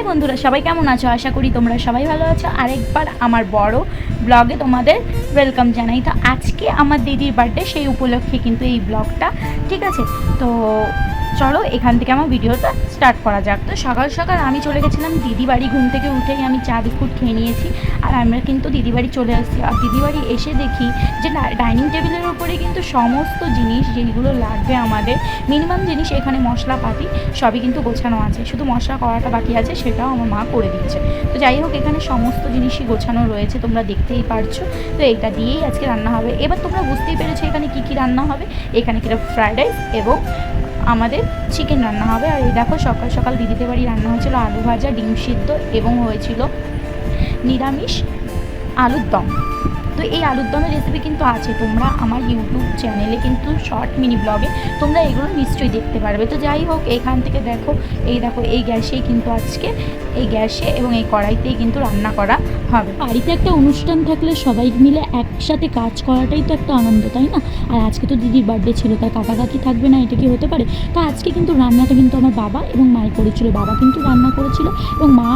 High বন্ধুরা, সবাই কেমন আছো? আশা করি তোমরা সবাই ভালো আছো। আরেকবার আমার বড় ব্লগে তোমাদের ওয়েলকাম জানাই। তো আজকে আমার দিদির বার্থডে, সেই উপলক্ষে কিন্তু এই ব্লগটা, ঠিক আছে? তো চলো এখান থেকে আমার ভিডিওটা স্টার্ট করা যাক। তো সকাল সকাল আমি চলে গেছিলাম দিদি বাড়ি। ঘুম থেকে উঠেই আমি চা বিস্কুট খেয়ে নিয়েছি, আর আমরা কিন্তু দিদি বাড়ি চলে আসছি। আর দিদি বাড়ি এসে দেখি যে ডাইনিং টেবিলের ওপরে কিন্তু সমস্ত জিনিস যেগুলো লাগবে আমাদের, মিনিমাম জিনিস, এখানে মশলাপাতি সবই কিন্তু গোছানো আছে। শুধু মশলা করাটা বাকি আছে, সেটাও আমার মা করে দিচ্ছে। তো যাই হোক, এখানে সমস্ত জিনিসই গোছানো রয়েছে, তোমরা দেখতেই পারছো। তো এইটা দিয়েই আজকে রান্না হবে। এবার তোমরা বুঝতেই পেরেছো এখানে কী কী রান্না হবে। এখানে কিনা ফ্রায়েড রাইস এবং আমাদের চিকেন রান্না হবে। আর এই দেখো, সকাল সকাল দিদিদের বাড়ি রান্না হয়েছিল আলু ভাজা, ডিম সিদ্ধ এবং হয়েছিল নিরামিষ আলুর দম। তো এই আলুর দমের রেসিপি কিন্তু আছে, তোমরা আমার ইউটিউব চ্যানেলে কিন্তু শর্ট মিনি ব্লগে তোমরা এগুলো নিশ্চয়ই দেখতে পারবে। তো যাই হোক, এখান থেকে দেখো, এই গ্যাসেই কিন্তু আজকে এই গ্যাসে এবং এই কড়াইতেই কিন্তু রান্না করা হবে। বাড়িতে একটা অনুষ্ঠান থাকলে সবাই মিলে একসাথে কাজ করাটাই তো একটা আনন্দ, তাই না? আর আজকে তো দিদির বার্থডে ছিল, তার কাকা কাকি থাকবে না, এটা কি হতে পারে? তো আজকে কিন্তু রান্নাটা কিন্তু আমার বাবা এবং মাই করেছিল। বাবা কিন্তু রান্না করেছিল এবং মা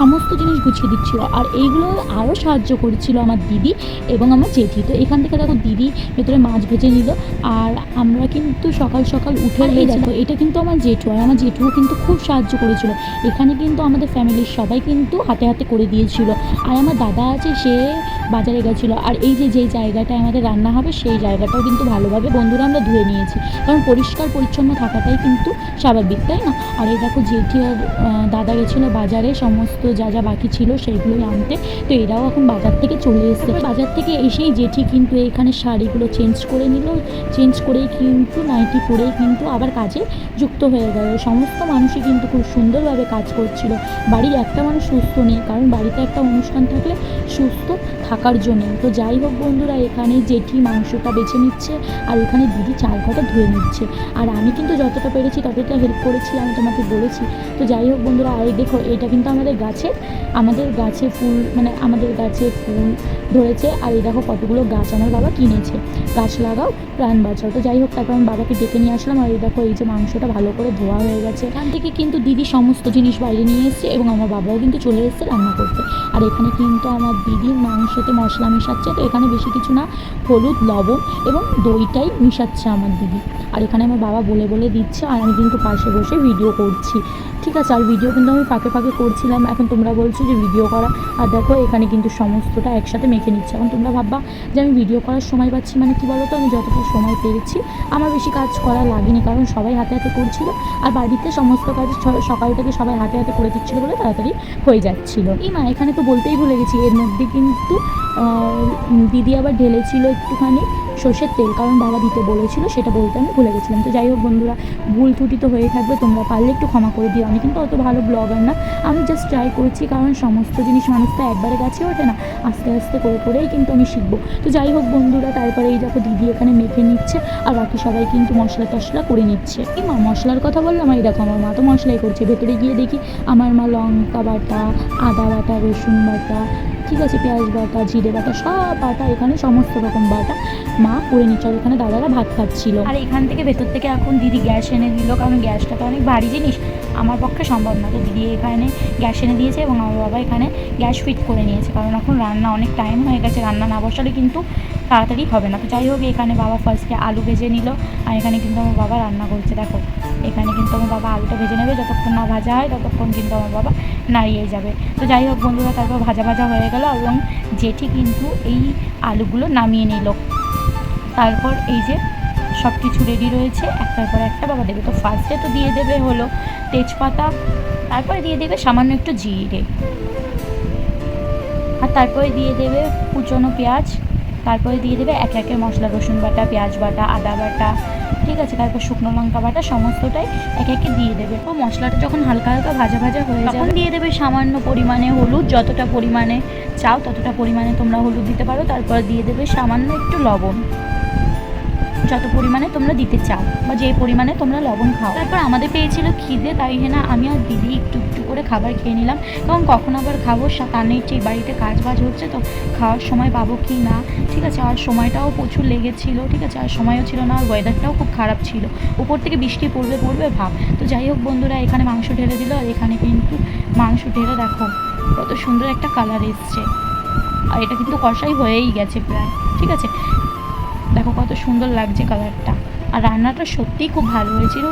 সমস্ত জিনিস গুছিয়ে দিচ্ছিল, আর এইগুলো আরও সাহায্য করেছিল আমার দিদি এবং আমার জেঠি। তো এখান থেকে দেখো, দিদি ভেতরে মাছ ভেজে নিল, আর আমরা কিন্তু সকাল সকাল উঠে দেখো, এটা কিন্তু আমার জেঠু, আর আমার জেঠুও কিন্তু খুব সাহায্য করেছিল। এখানে কিন্তু আমাদের ফ্যামিলির সবাই কিন্তু হাতে হাতে করে দিয়েছিল। আর আমার দাদা আছে, সে বাজারে গেছিলো। আর এই যে যেই জায়গাটায় আমাদের রান্না হবে, সেই জায়গাটাও কিন্তু ভালোভাবে বন্ধুরা আমরা ধুয়ে নিয়েছি, কারণ পরিষ্কার পরিচ্ছন্ন থাকাটাই কিন্তু স্বাভাবিক, তাই না? আর এই দেখো, জেঠি আর দাদা গেছিলো বাজারে, সমস্ত যা যা বাকি ছিল সেইগুলোই আনতে। তো এরাও এখন বাজার থেকে চলে এসছে। বাজার থেকে এসেই জেঠি কিন্তু এখানে শাড়িগুলো চেঞ্জ করে নিল, চেঞ্জ করেই কিন্তু নাইটি পরেই কিন্তু আবার কাজে যুক্ত হয়ে গেল। সমস্ত মানুষই কিন্তু খুব সুন্দরভাবে কাজ করছিল। বাড়ির একটা মানুষ সুস্থ নেই, কারণ বাড়িতে একটা অনুষ্ঠান থাকলে সুস্থ থাকার জন্য। তো যাই হোক বন্ধুরা, এখানে জেঠি মাংসটা বেছে নিচ্ছে, আর এখানে দিদি চাল ঘটা ধুয়ে নিচ্ছে। আর আমি কিন্তু যতটা পেরেছি ততটা হেল্প করেছি, আমি তোমাকে বলেছি। তো যাই হোক বন্ধুরা, আর দেখো, এটা কিন্তু আমাদের গাছে ফুল, মানে আমাদের গাছে ফুল ধরেছে। আর এই দেখো কতগুলো গাছ আমার বাবা কিনেছে। গাছ লাগাও, প্রাণ বাঁচাও। তো যাই হোক, তারপর আমি বাবাকে ডেকে নিয়ে আসলাম। আর এই দেখো, এই যে মাংসটা ভালো করে ধোয়া হয়ে গেছে। এখান থেকে কিন্তু দিদি সমস্ত জিনিস বাইরে নিয়ে এসছে এবং আমার বাবাও কিন্তু চলে এসছে রান্না করতে। আর এখানে কিন্তু আমার দিদির মাংসতে মশলা মেশাচ্ছে। তো এখানে বেশি কিছু না, হলুদ, লবণ এবং দইটাই মেশাচ্ছে আমার দিদি। আর এখানে আমার বাবা বলে বলে দিচ্ছে, আর আমি কিন্তু পাশে বসে ভিডিও করছি, ঠিক আছে? আর ভিডিও কিন্তু আমি ফাঁকে ফাঁকে করছিলাম। এখন তোমরা বলছো যে ভিডিও করা, আর দেখো এখানে কিন্তু সমস্তটা একসাথে মেখে নিচ্ছে। এখন তোমরা ভাববা যে আমি ভিডিও করার সময় পাচ্ছি, মানে কী বলো তো, আমি যতটা সময় পেরেছি, আমার বেশি কাজ করা লাগেনি, কারণ সবাই হাতে হাতে করছিল। আর বাড়িতে সমস্ত কাজ সকাল থেকে সবাই হাতে হাতে করে দিচ্ছিলো বলে তাড়াতাড়ি হয়ে যাচ্ছিলো। এই মা, এখানে তো বলতেই ভুলে গেছি, এর মধ্যে কিন্তু দিদি আবার ঢেলেছিল একটুখানি সর্ষের তেল, কারণ বাবা দিতে বলেছিল, সেটা বলতে আমি ভুলে গেছিলাম। তো যাই হোক বন্ধুরা, ভুল ত্রুটি তো হয়ে থাকবে, তোমরা পারলে একটু ক্ষমা করে দিও। আমি কিন্তু অত ভালো ব্লগার না, আমি জাস্ট ট্রাই করছি, কারণ সমস্ত জিনিস মানুষ তো একবারে গাছে ওঠে না, আস্তে আস্তে করে করেই কিন্তু আমি শিখবো। তো যাই হোক বন্ধুরা, তারপরে এই দেখো, দিদি এখানে মেখে নিচ্ছে, আর বাকি সবাই কিন্তু মশলা টশলা করে নিচ্ছে। এই মা মশলার কথা বললাম, এই দেখো আমার মা তো মশলাই করছে। ভেতরে গিয়ে দেখি আমার মা লঙ্কা বাটা, আদা বাটা, রসুন বাটা, ঠিক আছে, পেঁয়াজ বাটা, জিরে বাটা, সব বাটা, এখানে সমস্ত রকম বাটা মা করে নিচ্ছে। আর এখানে দাদারা ভাত খাচ্ছিল। আর এখান থেকে ভেতর থেকে এখন দিদি গ্যাস এনে দিল, কারণ গ্যাসটা তো অনেক ভারী জিনিস, আমার পক্ষে সম্ভব না। তো দিদি এখানে গ্যাস এনে দিয়েছে এবং আমার বাবা এখানে গ্যাস ফিট করে নিয়েছে, কারণ এখন রান্না অনেক টাইম হয়ে গেছে, রান্না না বসালে কিন্তু তাড়াতাড়ি হবে না। তো যাই হোক, এখানে বাবা ফার্স্টে আলু ভেজে নিল, আর এখানে কিন্তু আমার বাবা রান্না করছে। দেখো, এখানে কিন্তু আমার বাবা আলুটা ভেজে নেবে, যতক্ষণ না ভাজা হয় ততক্ষণ কিন্তু আমার বাবা নাড়িয়ে যাবে। তো যাই হোক বন্ধুরা, তারপর ভাজা ভাজা হয়ে গেল এবং জেঠি কিন্তু এই আলুগুলো নামিয়ে নিল। তারপর এই যে সব কিছু রেডি রয়েছে, একটার পর একটা বাবা দেবে। তো ফার্স্টে তো দিয়ে দেবে হলো তেজপাতা, তারপরে দিয়ে দেবে সামান্য একটু জিরে, আর তারপরে দিয়ে দেবে কুচনো পেঁয়াজ, তারপরে দিয়ে দেবে একে একে মশলা, রসুন বাটা, পেঁয়াজ বাটা, আদা বাটা, ঠিক আছে, তারপর শুকনো লঙ্কা বাটা, সমস্তটাই একে একে দিয়ে দেবে। তো মশলাটা যখন হালকা হালকা ভাজা ভাজা হয়ে যায়, তখন দিয়ে দেবে সামান্য পরিমাণে হলুদ, যতটা পরিমাণে চাও ততটা পরিমাণে তোমরা হলুদ দিতে পারো। তারপর দিয়ে দেবে সামান্য একটু লবণ, যত পরিমাণে তোমরা দিতে চাও বা যে পরিমাণে তোমরা লবণ খাও। তারপর আমাদের পেয়েছিল খিদে, তাই না আমি আর দিদি একটু একটু করে খাবার খেয়ে নিলাম, কারণ কখন আবার খাবো তার নেই ঠিক, বাড়িতে কাজ বাজ হচ্ছে তো খাওয়ার সময় পাবো কি না, ঠিক আছে। আর সময়টাও প্রচুর লেগেছিলো, ঠিক আছে, আর সময়ও ছিল না, আর ওয়েদারটাও খুব খারাপ ছিল, উপর থেকে বৃষ্টি পড়বে পড়বে ভাব। তো যাই হোক বন্ধুরা, এখানে মাংস ঢেলে দিল, আর এখানে কিন্তু মাংস ঢেলে দেখো কত সুন্দর একটা কালার এসছে, আর এটা কিন্তু কষাই হয়েই গেছে প্রায়, ঠিক আছে। দেখো কত সুন্দর লাগছে কালারটা, আর রান্নাটা সত্যিই খুব ভালো হয়েছিল,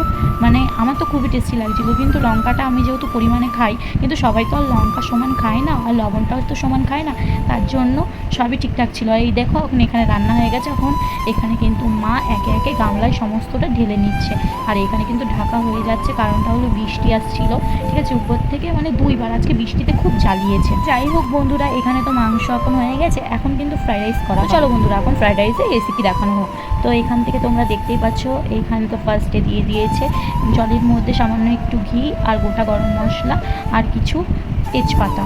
মানে আমার তো খুবই টেস্টি লাগছিলো। কিন্তু লঙ্কাটা আমি যেহেতু পরিমাণে খাই, কিন্তু সবাই তো আর লঙ্কা সমান খায় না, আর লবণটাও তো সমান খায় না, তার জন্য সবই ঠিকঠাক ছিল। আর এই দেখো এখন এখানে রান্না হয়ে গেছে, এখন এখানে কিন্তু মা একে একে গামলায় সমস্তটা ঢেলে নিচ্ছে, আর এখানে কিন্তু ঢাকা হয়ে যাচ্ছে, কারণটা হলো বৃষ্টি আসছিল, ঠিক আছে, উপর থেকে মানে 2বার আজকে বৃষ্টিতে খুব জ্বালিয়েছে। যাই হোক বন্ধুরা, এখানে তো মাংস এখন হয়ে গেছে, এখন কিন্তু ফ্রাইড রাইস করা। চলো বন্ধুরা, এখন ফ্রাইড রাইসের রেসিপি দেখানো হোক। তো এখান থেকে তোমরা দেখতেই পাচ্ছ, এইখানে তো ফার্স্টে দিয়ে দিয়েছে জলের মধ্যে সামান্য একটু ঘি আর গোটা গরম মশলা আর কিছু তেজপাতা।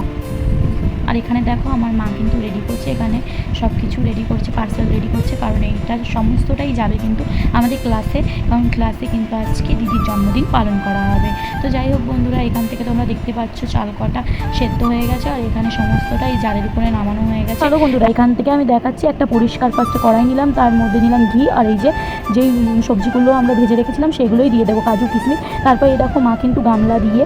আর এখানে দেখো আমার মা কিন্তু রেডি করছে, এখানে সব কিছু রেডি করছে, পার্সেল রেডি করছে, কারণ এইটা সমস্তটাই যাবে কিন্তু আমাদের ক্লাসে, কারণ ক্লাসে কিন্তু আজকে দিদির জন্মদিন পালন করা হবে। তো যাই হোক বন্ধুরা, এখান থেকে তোমরা দেখতে পাচ্ছ চাল কটা সেদ্ধ হয়ে গেছে, আর এখানে সমস্তটাই জালের উপরে নামানো হয়ে গেছে। চলো বন্ধুরা, এখান থেকে আমি দেখাচ্ছি, একটা পরিষ্কার ফার্স্টে কড়াই নিলাম, তার মধ্যে নিলাম ঘি, আর এই যেই সবজিগুলো আমরা ভেজে রেখেছিলাম সেগুলোই দিয়ে দেবো, কাজু কিশমিশ। তারপর এই দেখো মা কিন্তু গামলা দিয়ে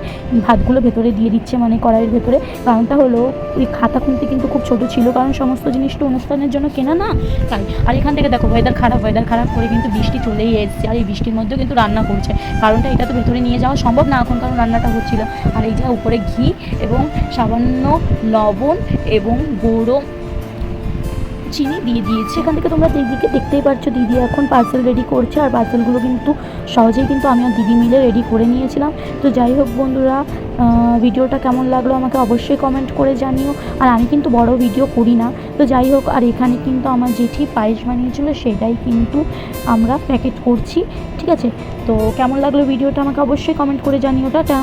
ভাতগুলো ভেতরে দিয়ে দিচ্ছে, মানে কড়াইয়ের ভেতরে, কারণটা হলো ওই খাতা খুন্তি কিন্তু খুব ছোটো ছিল, কারণ সমস্ত জিনিসটা অনুষ্ঠানের জন্য কেনা না, তাই। আর এখান থেকে দেখো ওয়েদার খারাপ করে কিন্তু বৃষ্টি চলেই এসেছে, আর এই বৃষ্টির মধ্যেও কিন্তু রান্না করছে, কারণটা এটা তো ভেতরে নিয়ে যাওয়া সম্ভব না এখন, কারণ রান্নাটা হচ্ছিল। আর এই যে উপরে ঘি এবং সামান্য লবণ এবং গুঁড়ো চিনি দিয়ে দিয়েছে। এখান থেকে তোমরা দিদিকে দেখতেই পাচ্ছ, দিদি এখন পার্সেল রেডি করছে, আর পার্সেলগুলো কিন্তু সহজেই কিন্তু আমি আর দিদি মিলে রেডি করে নিয়েছিলাম। তো যাই হোক বন্ধুরা, ভিডিওটা কেমন লাগলো আমাকে অবশ্যই কমেন্ট করে জানিও, আর আমি কিন্তু বড় ভিডিও করি না। তো যাই হোক, আর এখানে কিন্তু আমার জেঠি পায়েস বানিয়েছিল, সেটাই কিন্তু আমরা প্যাকেট করছি, ঠিক আছে। তো কেমন লাগলো ভিডিওটা আমাকে অবশ্যই কমেন্ট করে জানিও। টাটা।